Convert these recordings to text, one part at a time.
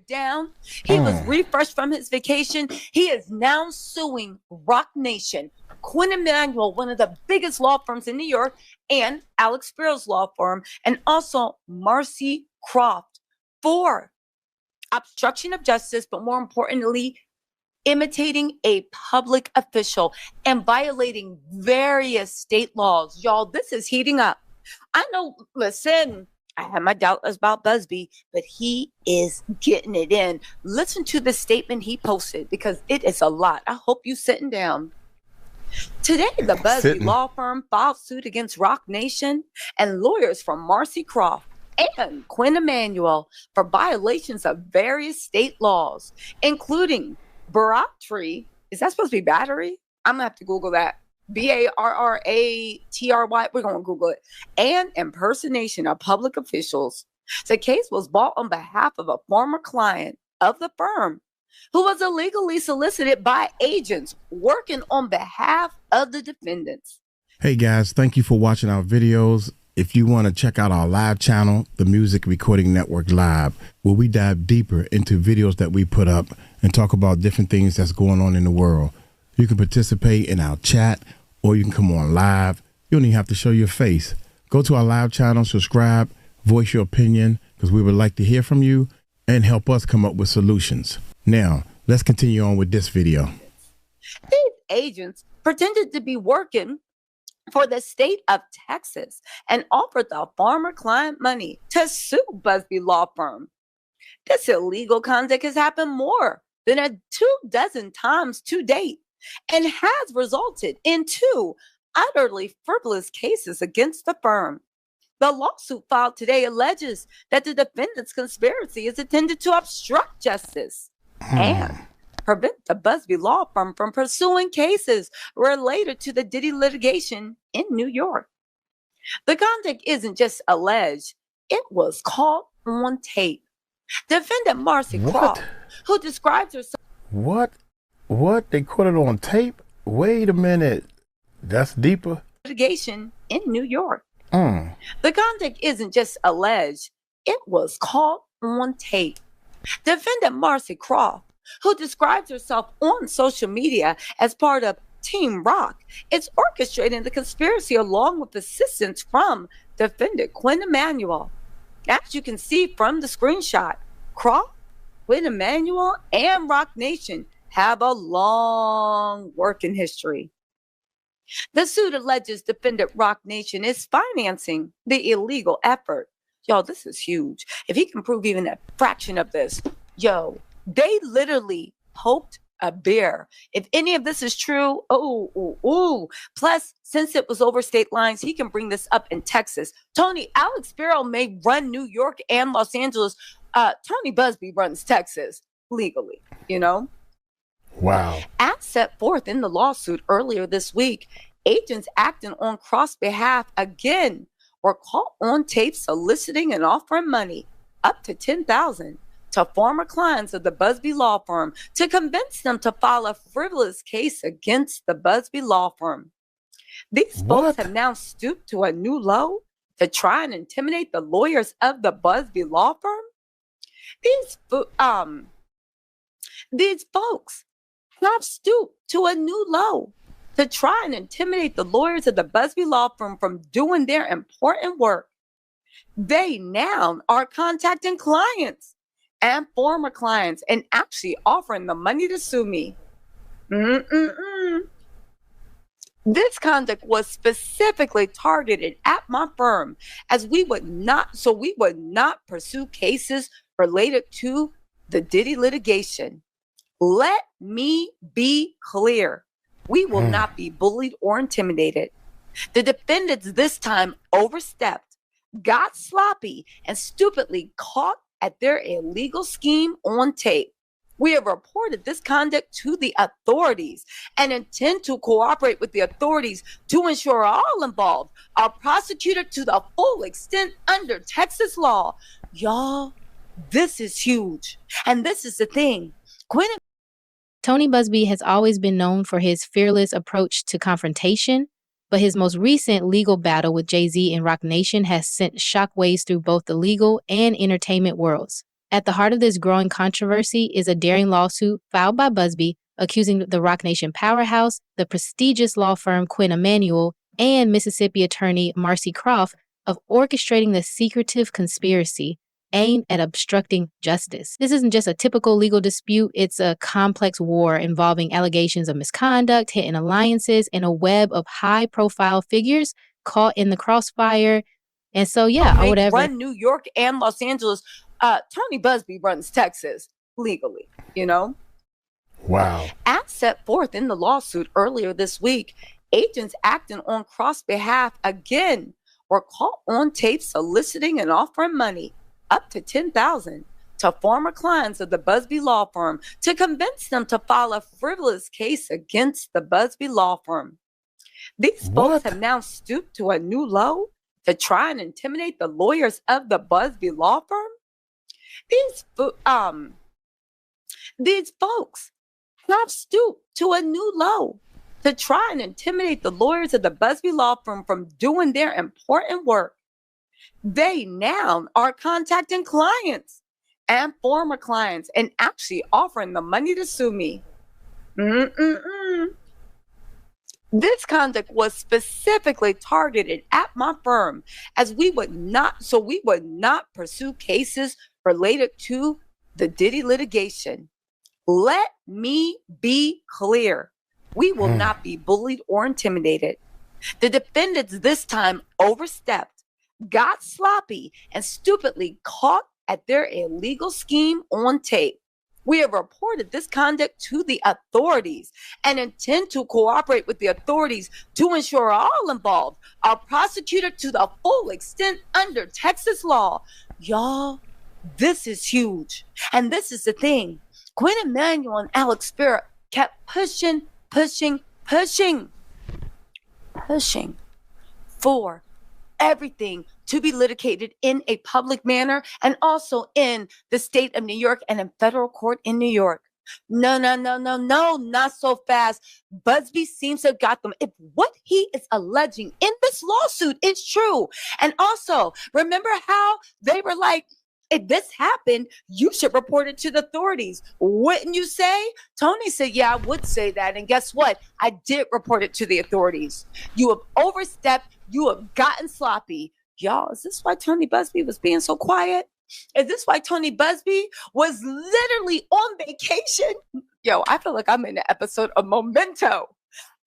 down. He was refreshed from his vacation. He is now suing Roc Nation, Quinn Emanuel, one of the biggest law firms in New York, and Alex Spiro's law firm, and also Marcy Croft for obstruction of justice, but more importantly, imitating a public official and violating various state laws. Y'all, this is heating up. I know, listen, I have my doubts about Busby, but he is getting it in. Listen to the statement he posted because it is a lot. I hope you sitting down. Today, the Busby law firm filed suit against Roc Nation and lawyers from Marcy Croft and Quinn Emanuel for violations of various state laws, including barratry. Is that supposed to be battery? I'm going to have to Google that. Barratry. We're going to Google it. And impersonation of public officials. The case was brought on behalf of a former client of the firm who was illegally solicited by agents working on behalf of the defendants. Hey guys, thank you for watching our videos. If you want to check out our live channel, the Music Recording Network Live, where we dive deeper into videos that we put up and talk about different things that's going on in the world. You can participate in our chat, or you can come on live. You don't even have to show your face. Go to our live channel, subscribe, voice your opinion, because we would like to hear from you and help us come up with solutions. Now, let's continue on with this video. These agents pretended to be working for the state of Texas and offered the former client money to sue Busby law firm. This illegal conduct has happened more than 24 times to date and has resulted in 2 utterly frivolous cases against the firm. The lawsuit filed today alleges that the defendant's conspiracy is intended to obstruct justice and prevent the Busby law firm from pursuing cases related to the Diddy litigation in New York. The conduct isn't just alleged, it was caught on tape. Defendant Marcy Croft, who describes herself... What? They caught it on tape? Wait a minute. That's deeper. ...litigation in New York. The conduct isn't just alleged, it was caught on tape. Defendant Marcy Croft, who describes herself on social media as part of Team Roc, is orchestrating the conspiracy along with assistance from defendant Quinn Emanuel. As you can see from the screenshot, Croft, Quinn Emanuel, and Roc Nation have a long working history. The suit alleges defendant Roc Nation is financing the illegal effort. Y'all, this is huge. If he can prove even a fraction of this, they literally poked a bear. If any of this is true, plus, since it was over state lines, he can bring this up in Texas. Alex Spiro may run New York and Los Angeles. Tony Busby runs Texas legally, Wow. As set forth in the lawsuit earlier this week, agents acting on Croft's behalf again were caught on tape soliciting and offering money up to $10,000 to former clients of the Busby law firm to convince them to file a frivolous case against the Busby law firm. These folks have now stooped to a new low to try and intimidate the lawyers of the Busby law firm. These folks have stooped to a new low to try and intimidate the lawyers of the Busby law firm from doing their important work. They now are contacting clients and former clients and actually offering the money to sue me. This conduct was specifically targeted at my firm as we would not pursue cases related to the Diddy litigation. Let me be clear. We will not be bullied or intimidated. The defendants this time overstepped, got sloppy, and stupidly caught at their illegal scheme on tape. We have reported this conduct to the authorities and intend to cooperate with the authorities to ensure all involved are prosecuted to the full extent under Texas law. Y'all, this is huge. And this is the thing. Tony Busby has always been known for his fearless approach to confrontation, but his most recent legal battle with Jay-Z and Roc Nation has sent shockwaves through both the legal and entertainment worlds. At the heart of this growing controversy is a daring lawsuit filed by Busby accusing the Roc Nation powerhouse, the prestigious law firm Quinn Emanuel, and Mississippi attorney Marcy Croft of orchestrating the secretive conspiracy aimed at obstructing justice. This isn't just a typical legal dispute, it's a complex war involving allegations of misconduct, hidden alliances, and a web of high-profile figures caught in the crossfire. And so, yeah, or whatever. Run New York and Los Angeles. Tony Busby runs Texas legally, you know? Wow. As set forth in the lawsuit earlier this week, agents acting on Croft's behalf again were caught on tape soliciting and offering money up to $10,000 to former clients of the Busby law firm to convince them to file a frivolous case against the Busby law firm. These folks have now stooped to a new low to try and intimidate the lawyers of the Busby law firm. These folks have stooped to a new low to try and intimidate the lawyers of the Busby law firm from doing their important work. They now are contacting clients and former clients and actually offering them money to sue me. This conduct was specifically targeted at my firm as we would not pursue cases related to the Diddy litigation. Let me be clear. We will not be bullied or intimidated. The defendants this time overstepped, got sloppy, and stupidly caught at their illegal scheme on tape. We have reported this conduct to the authorities and intend to cooperate with the authorities to ensure all involved are prosecuted to the full extent under Texas law. Y'all, this is huge. And this is the thing. Quinn Emanuel and Alex Spira kept pushing for everything to be litigated in a public manner and also in the state of New York and in federal court in New York. No, not so fast. Busby seems to have got them. If what he is alleging in this lawsuit is true, and also remember how they were like, if this happened, you should report it to the authorities. Wouldn't you say? Tony said, yeah, I would say that. And guess what? I did report it to the authorities. You have overstepped. You have gotten sloppy. Y'all, is this why Tony Busby was being so quiet? Is this why Tony Busby was literally on vacation? Yo, I feel like I'm in an episode of Memento.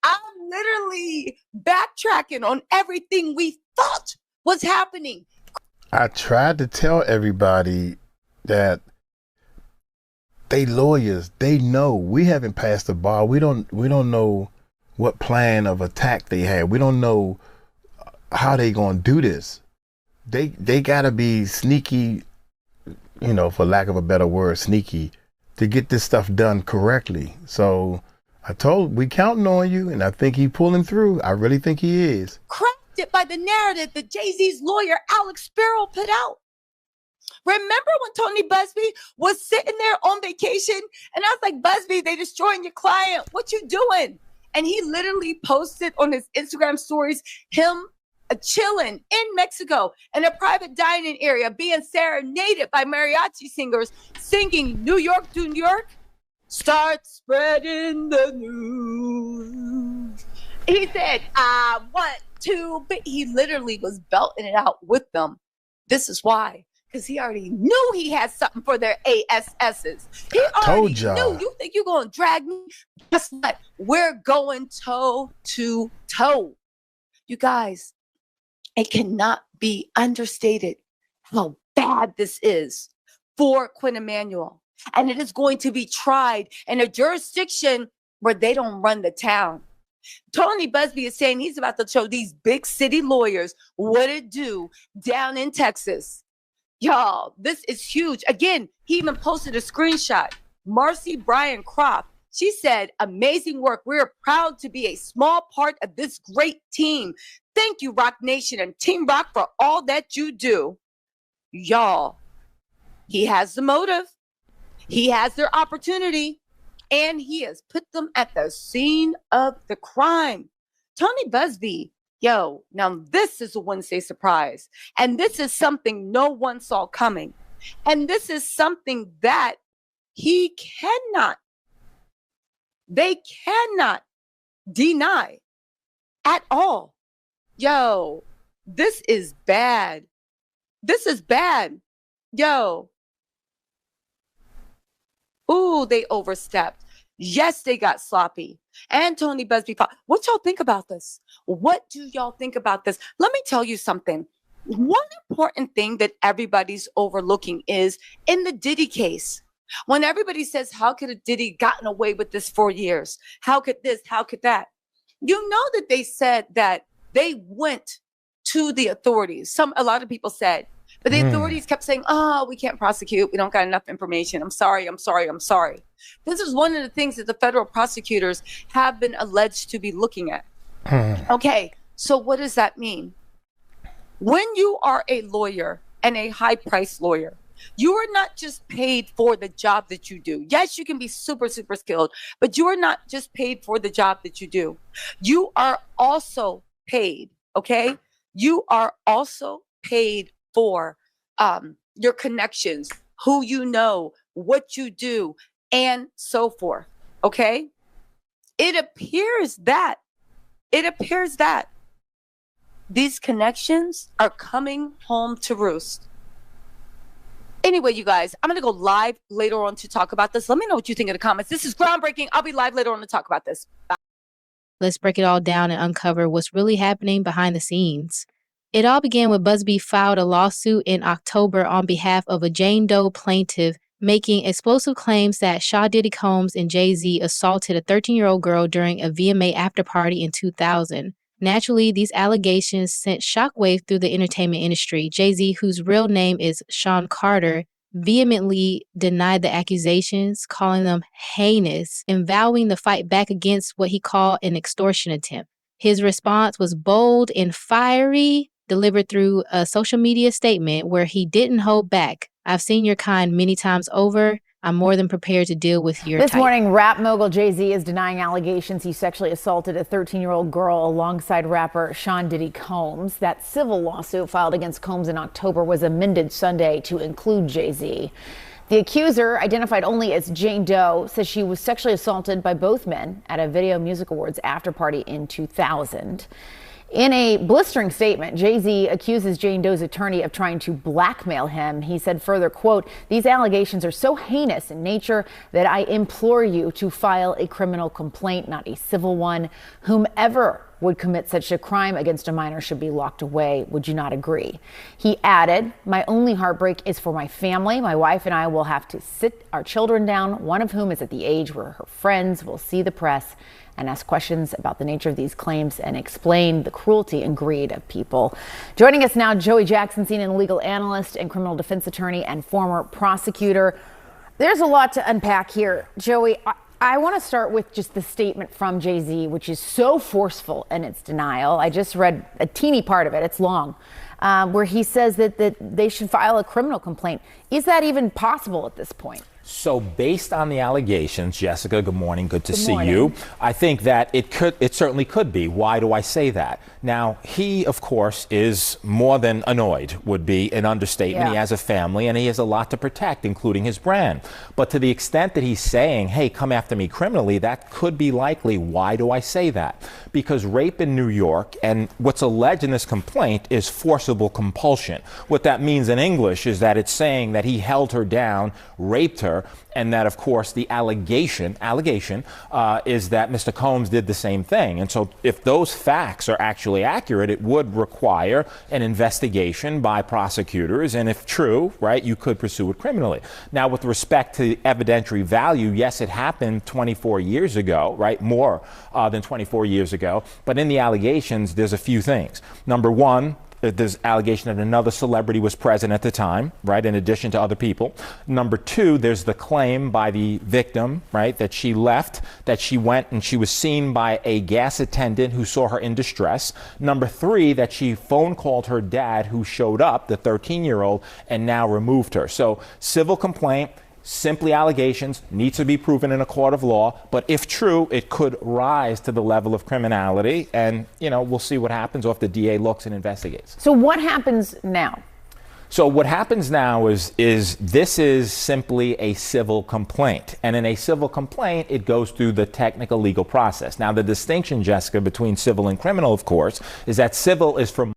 I'm literally backtracking on everything we thought was happening. I tried to tell everybody that they lawyers, they know. We haven't passed the bar. We don't know what plan of attack they had. We don't know how they gonna do this. They gotta be sneaky, you know, for lack of a better word, sneaky, to get this stuff done correctly. So we counting on you, and I think he pulling through. I really think he is. Crafted by the narrative that Jay-Z's lawyer Alex Spira put out. Remember when Tony Busby was sitting there on vacation, and I was like, Busby, they destroying your client. What you doing? And he literally posted on his Instagram stories him chilling in Mexico in a private dining area being serenaded by mariachi singers singing New York to New York. Start spreading the news. He said, I want to be. He literally was belting it out with them. This is why. Because he already knew he had something for their ASSs. He already knew. You think you're going to drag me? Guess what? We're going toe to toe. You guys, it cannot be understated how bad this is for Quinn Emanuel. And it is going to be tried in a jurisdiction where they don't run the town. Tony Busby is saying he's about to show these big city lawyers what it do down in Texas. Y'all, this is huge. Again, he even posted a screenshot. Marcy Bryan Croft, she said, amazing work. We're proud to be a small part of this great team. Thank you, Roc Nation and Team Roc, for all that you do. Y'all, he has the motive. He has their opportunity. And he has put them at the scene of the crime. Tony Busby, yo, now this is a Wednesday surprise. And this is something no one saw coming. And this is something that they cannot deny at all. Yo, this is bad. This is bad. Yo. Ooh, they overstepped. Yes, they got sloppy. And Tony Busby fought. What y'all think about this? What do y'all think about this? Let me tell you something. One important thing that everybody's overlooking is in the Diddy case. When everybody says, how could a Diddy gotten away with this 4 years? How could this? How could that? You know that they said that they went to the authorities. A lot of people said, but the authorities kept saying, oh, we can't prosecute. We don't got enough information. I'm sorry. This is one of the things that the federal prosecutors have been alleged to be looking at. Okay, so what does that mean? When you are a lawyer and a high-priced lawyer, you are not just paid for the job that you do. Yes, you can be super, super skilled, but you are not just paid for the job that you do. You are also paid, okay? You are also paid for your connections, who you know, what you do, and so forth, okay? It appears that these connections are coming home to roost. Anyway, you guys, I'm going to go live later on to talk about this. Let me know what you think in the comments. This is groundbreaking. I'll be live later on to talk about this. Bye. Let's break it all down and uncover what's really happening behind the scenes. It all began when Busby filed a lawsuit in October on behalf of a Jane Doe plaintiff, making explosive claims that Diddy Combs and Jay-Z assaulted a 13-year-old girl during a VMA afterparty in 2000. Naturally, these allegations sent shockwaves through the entertainment industry. Jay-Z, whose real name is Sean Carter, vehemently denied the accusations, calling them heinous and vowing to fight back against what he called an extortion attempt. His response was bold and fiery, delivered through a social media statement where he didn't hold back. I've seen your kind many times over. I'm more than prepared to deal with your This type. morning, rap mogul Jay-Z is denying allegations he sexually assaulted a 13-year-old girl alongside rapper Diddy Combs. That civil lawsuit filed against Combs in October was amended Sunday to include Jay-Z. The accuser, identified only as Jane Doe, says she was sexually assaulted by both men at a Video Music Awards afterparty in 2000. In a blistering statement, Jay-Z accuses Jane Doe's attorney of trying to blackmail him. He said further, quote, "These allegations are so heinous in nature that I implore you to file a criminal complaint, not a civil one. Whomever would commit such a crime against a minor should be locked away. Would you not agree?" He added, "My only heartbreak is for my family. My wife and I will have to sit our children down, one of whom is at the age where her friends will see the press and ask questions about the nature of these claims and explain the cruelty and greed of people." Joining us now, Joey Jackson, senior legal analyst and criminal defense attorney and former prosecutor. There's a lot to unpack here. Joey, I want to start with just the statement from Jay-Z, which is so forceful in its denial. I just read a teeny part of it. It's long, where he says that they should file a criminal complaint. Is that even possible at this point? So based on the allegations, Jessica, good morning. Good to see you. I think that it certainly could be. Why do I say that? Now, he, of course, is more than annoyed, would be an understatement. Yeah. He has a family and he has a lot to protect, including his brand. But to the extent that he's saying, hey, come after me criminally, that could be likely. Why do I say that? Because rape in New York, and what's alleged in this complaint, is forcible compulsion. What that means in English is that it's saying that he held her down, raped her, and that, of course, the allegation is that Mr. Combs did the same thing. And so if those facts are actually accurate, it would require an investigation by prosecutors. And if true, right, you could pursue it criminally. Now, with respect to evidentiary value, yes, it happened 24 years ago, right, more than 24 years ago. But in the allegations, there's a few things. Number one, there's allegation that another celebrity was present at the time, right, in addition to other people. Number two, there's the claim by the victim, right, that she left, that she went and she was seen by a gas attendant who saw her in distress. Number three, that she phone called her dad, who showed up, the 13-year-old, and now removed her. So civil complaint, simply allegations, needs to be proven in a court of law, but if true, it could rise to the level of criminality, and, you know, we'll see what happens, or if the DA looks and investigates. So what happens now? So what happens now is this is simply a civil complaint. And in a civil complaint, it goes through the technical legal process. Now, the distinction, Jessica, between civil and criminal, of course, is that civil is for...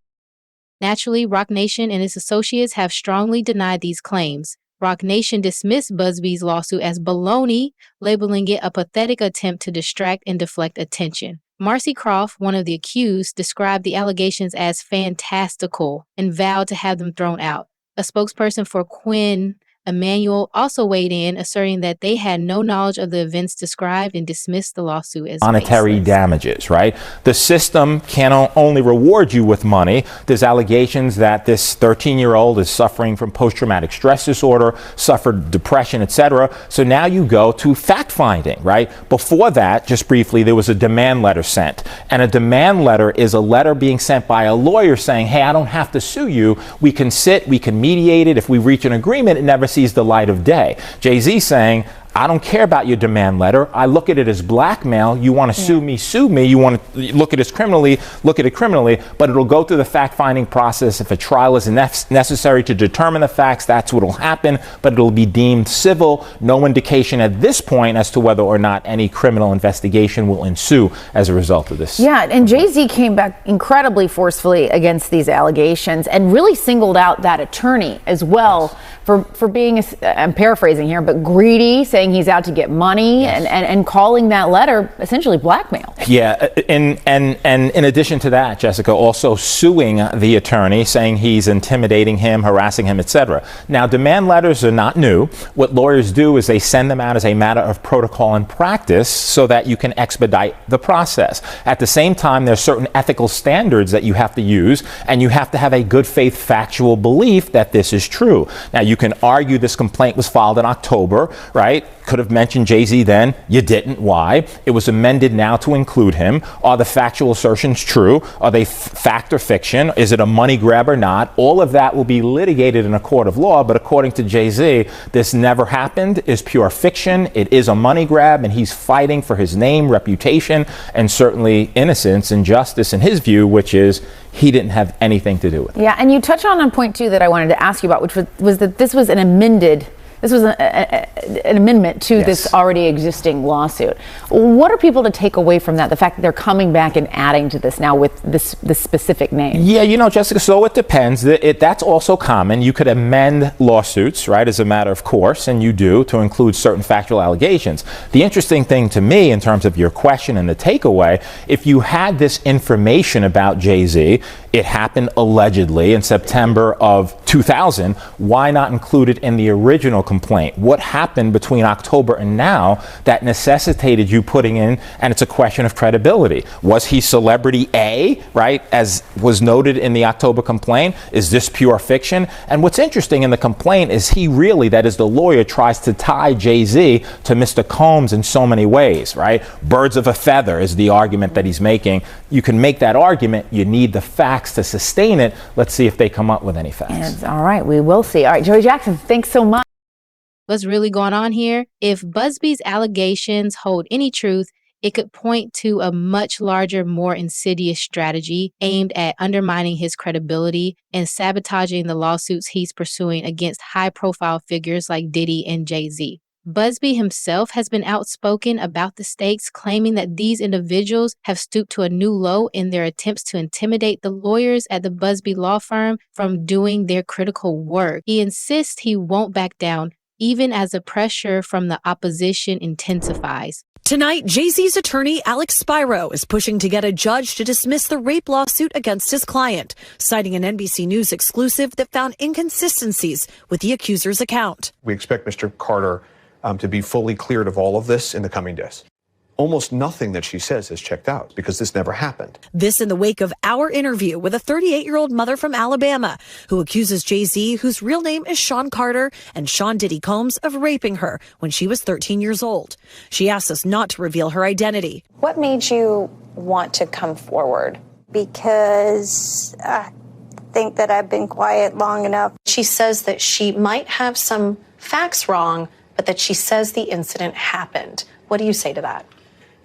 Naturally, Roc Nation and its associates have strongly denied these claims. Roc Nation dismissed Busby's lawsuit as baloney, labeling it a pathetic attempt to distract and deflect attention. Marcy Croft, one of the accused, described the allegations as fantastical and vowed to have them thrown out. A spokesperson for Quinn Emanuel also weighed in, asserting that they had no knowledge of the events described and dismissed the lawsuit as monetary baseless. Damages, right? The system can only reward you with money. There's allegations that this 13-year-old is suffering from post-traumatic stress disorder, suffered depression, etc. So now you go to fact-finding, right? Before that, just briefly, there was a demand letter sent. And a demand letter is a letter being sent by a lawyer saying, hey, I don't have to sue you. We can sit, we can mediate it. If we reach an agreement, it never sees the light of day. Jay-Z saying, I don't care about your demand letter. I look at it as blackmail. You want to sue me, sue me. You want to look at it criminally, look at it criminally, but it'll go through the fact-finding process. If a trial is necessary to determine the facts, that's what will happen, but it'll be deemed civil. No indication at this point as to whether or not any criminal investigation will ensue as a result of this. Yeah, and Jay-Z came back incredibly forcefully against these allegations and really singled out that attorney as well for being, I'm paraphrasing here, but greedy, saying he's out to get money, and calling that letter essentially blackmail. Yeah, and in addition to that, Jessica, also suing the attorney, saying he's intimidating him, harassing him, etc. Now, demand letters are not new. What lawyers do is they send them out as a matter of protocol and practice so that you can expedite the process. At the same time, there's certain ethical standards that you have to use, and you have to have a good faith factual belief that this is true. Now, you can argue this complaint was filed in October, right? Could have mentioned Jay-Z then. You didn't. Why? It was amended now to include him. Are the factual assertions true? Are they fact or fiction? Is it a money grab or not? All of that will be litigated in a court of law, but according to Jay-Z, this never happened, is pure fiction. It is a money grab, and he's fighting for his name, reputation, and certainly innocence and justice in his view, which is he didn't have anything to do with it. Yeah, and you touched on a point, too, that I wanted to ask you about, which was that this was an amendment to this already existing lawsuit. What are people to take away from that? The fact that they're coming back and adding to this now with this specific name? Yeah, Jessica, so it depends. That's also common. You could amend lawsuits, right, as a matter of course, and you do, to include certain factual allegations. The interesting thing to me in terms of your question and the takeaway, if you had this information about Jay-Z, it happened allegedly in September of 2000, why not include it in the original complaint? What happened between October and now that necessitated you putting in, and it's a question of credibility. Was he celebrity A, right, as was noted in the October complaint? Is this pure fiction? And what's interesting in the complaint is he really, that is the lawyer, tries to tie Jay-Z to Mr. Combs in so many ways, right? Birds of a feather is the argument that he's making. You can make that argument. You need the facts to sustain it. Let's see if they come up with any facts. All right, we will see. All right, Joey Jackson, thanks so much. What's really going on here? If Busby's allegations hold any truth, it could point to a much larger, more insidious strategy aimed at undermining his credibility and sabotaging the lawsuits he's pursuing against high-profile figures like Diddy and Jay-Z. Busby himself has been outspoken about the stakes, claiming that these individuals have stooped to a new low in their attempts to intimidate the lawyers at the Busby law firm from doing their critical work. He insists he won't back down, even as the pressure from the opposition intensifies. Tonight, Jay-Z's attorney, Alex Spiro, is pushing to get a judge to dismiss the rape lawsuit against his client, citing an NBC News exclusive that found inconsistencies with the accuser's account. We expect Mr. Carter to be fully cleared of all of this in the coming days. Almost nothing that she says has checked out because this never happened. This in the wake of our interview with a 38-year-old mother from Alabama who accuses Jay-Z, whose real name is Sean Carter, and Sean Diddy Combs of raping her when she was 13 years old. She asked us not to reveal her identity. What made you want to come forward? Because I think that I've been quiet long enough. She says that she might have some facts wrong, but that she says the incident happened. What do you say to that?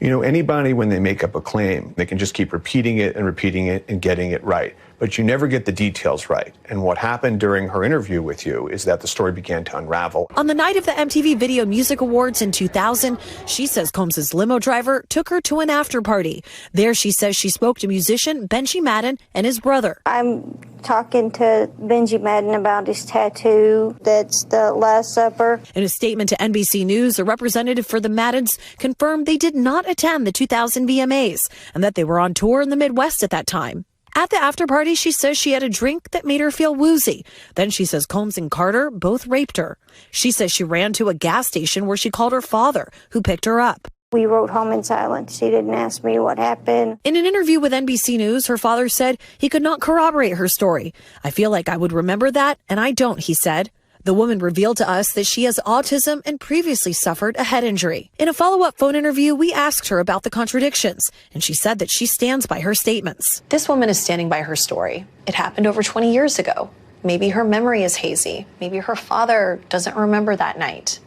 You know, anybody, when they make up a claim, they can just keep repeating it and getting it right. But you never get the details right. And what happened during her interview with you is that the story began to unravel. On the night of the MTV Video Music Awards in 2000, she says Combs' limo driver took her to an after party. There, she says she spoke to musician Benji Madden and his brother. I'm talking to Benji Madden about his tattoo. That's the Last Supper. In a statement to NBC News, a representative for the Maddens confirmed they did not attend the 2000 VMAs and that they were on tour in the Midwest at that time. At the after party, she says she had a drink that made her feel woozy. Then she says Combs and Carter both raped her. She says she ran to a gas station where she called her father, who picked her up. We rode home in silence. She didn't ask me what happened. In an interview with NBC News, her father said he could not corroborate her story. I feel like I would remember that, and I don't, he said. The woman revealed to us that she has autism and previously suffered a head injury. In a follow-up phone interview, we asked her about the contradictions, and she said that she stands by her statements. This woman is standing by her story. It happened over 20 years ago. Maybe her memory is hazy. Maybe her father doesn't remember that night.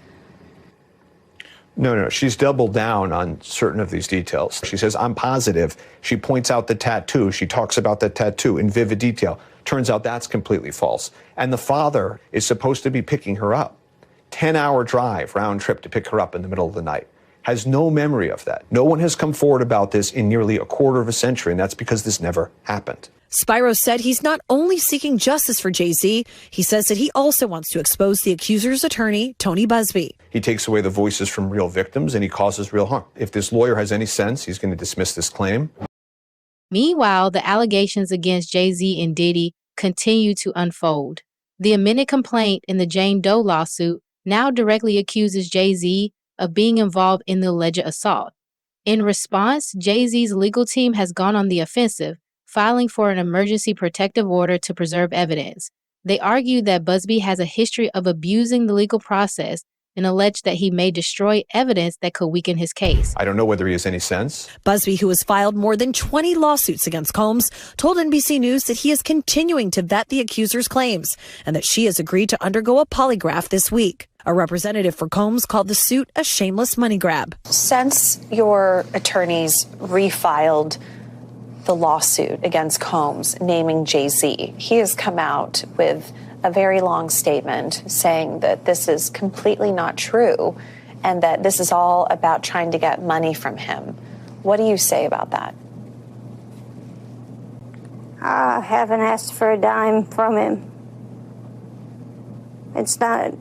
No, she's doubled down on certain of these details. She says, I'm positive. She points out the tattoo. She talks about the tattoo in vivid detail. Turns out that's completely false. And the father is supposed to be picking her up. 10-hour drive, round trip to pick her up in the middle of the night. Has no memory of that. No one has come forward about this in nearly a quarter of a century, and that's because this never happened. Spyro said he's not only seeking justice for Jay-Z, he says that he also wants to expose the accuser's attorney, Tony Busby. He takes away the voices from real victims and he causes real harm. If this lawyer has any sense, he's going to dismiss this claim. Meanwhile, the allegations against Jay-Z and Diddy continue to unfold. The amended complaint in the Jane Doe lawsuit now directly accuses Jay-Z of being involved in the alleged assault. In response, Jay-Z's legal team has gone on the offensive, filing for an emergency protective order to preserve evidence. They argue that Busby has a history of abusing the legal process and allege that he may destroy evidence that could weaken his case. I don't know whether he has any sense. Busby, who has filed more than 20 lawsuits against Combs, told NBC News that he is continuing to vet the accuser's claims and that she has agreed to undergo a polygraph this week. A representative for Combs called the suit a shameless money grab. Since your attorneys refiled the lawsuit against Combs naming Jay-Z, he has come out with a very long statement saying that this is completely not true and that this is all about trying to get money from him. What do you say about that? I haven't asked for a dime from him. It's not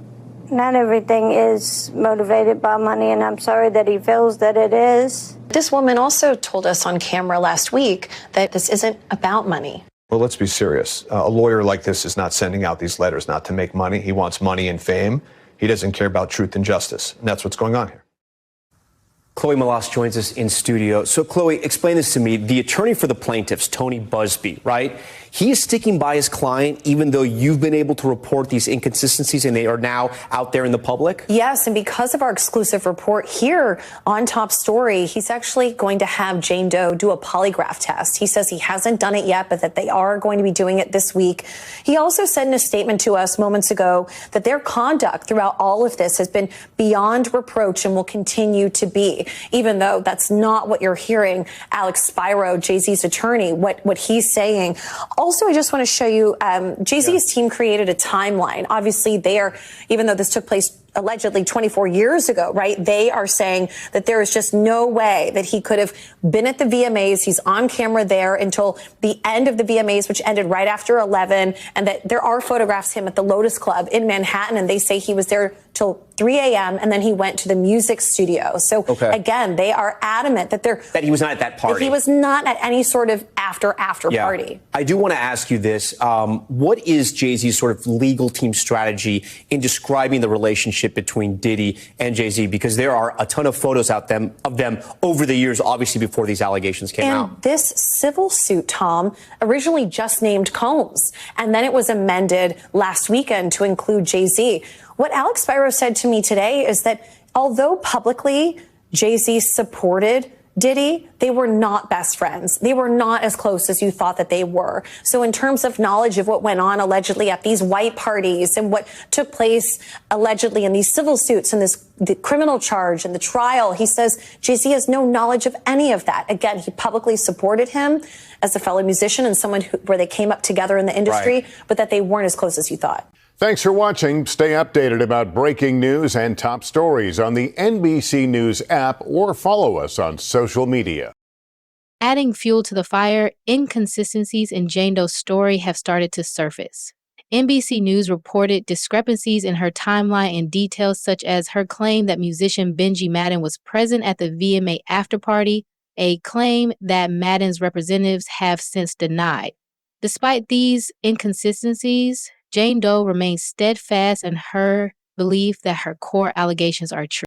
everything is motivated by money, and I'm sorry that he feels that it is. This woman also told us on camera last week that this isn't about money. Well, let's be serious. A lawyer like this is not sending out these letters not to make money. He wants money and fame. He doesn't care about truth and justice. And that's what's going on here. Chloe Malas joins us in studio. So, Chloe, explain this to me. The attorney for the plaintiffs, Tony Busby, right? He is sticking by his client, even though you've been able to report these inconsistencies and they are now out there in the public? Yes, and because of our exclusive report here on Top Story, he's actually going to have Jane Doe do a polygraph test. He says he hasn't done it yet, but that they are going to be doing it this week. He also said in a statement to us moments ago that their conduct throughout all of this has been beyond reproach and will continue to be, even though that's not what you're hearing Alex Spyro, Jay-Z's attorney, what he's saying. Also, I just want to show you, Jay-Z's team created a timeline. Obviously, they are, even though this took place allegedly 24 years ago, right? They are saying that there is just no way that he could have been at the VMAs. He's on camera there until the end of the VMAs, which ended right after 11, and that there are photographs of him at the Lotus Club in Manhattan, and they say he was there till 3 a.m. and then he went to the music studio. So again, they are adamant that that he was not at that party. That he was not at any sort of after party. I do want to ask you this. What is Jay-Z's sort of legal team strategy in describing the relationship between Diddy and Jay-Z? Because there are a ton of photos of them over the years, obviously before these allegations came out. And this civil suit, Tom, originally just named Combs, and then it was amended last weekend to include Jay-Z. What Alex Spyro said to me today is that although publicly Jay-Z supported Diddy, they were not best friends. They were not as close as you thought that they were. So in terms of knowledge of what went on allegedly at these white parties and what took place allegedly in these civil suits and the criminal charge and the trial, he says Jay-Z has no knowledge of any of that. Again, he publicly supported him as a fellow musician and someone where they came up together in the industry, but that they weren't as close as you thought. Thanks for watching. Stay updated about breaking news and top stories on the NBC News app or follow us on social media. Adding fuel to the fire, inconsistencies in Jane Doe's story have started to surface. NBC News reported discrepancies in her timeline and details such as her claim that musician Benji Madden was present at the VMA afterparty, a claim that Madden's representatives have since denied. Despite these inconsistencies, Jane Doe remains steadfast in her belief that her core allegations are true.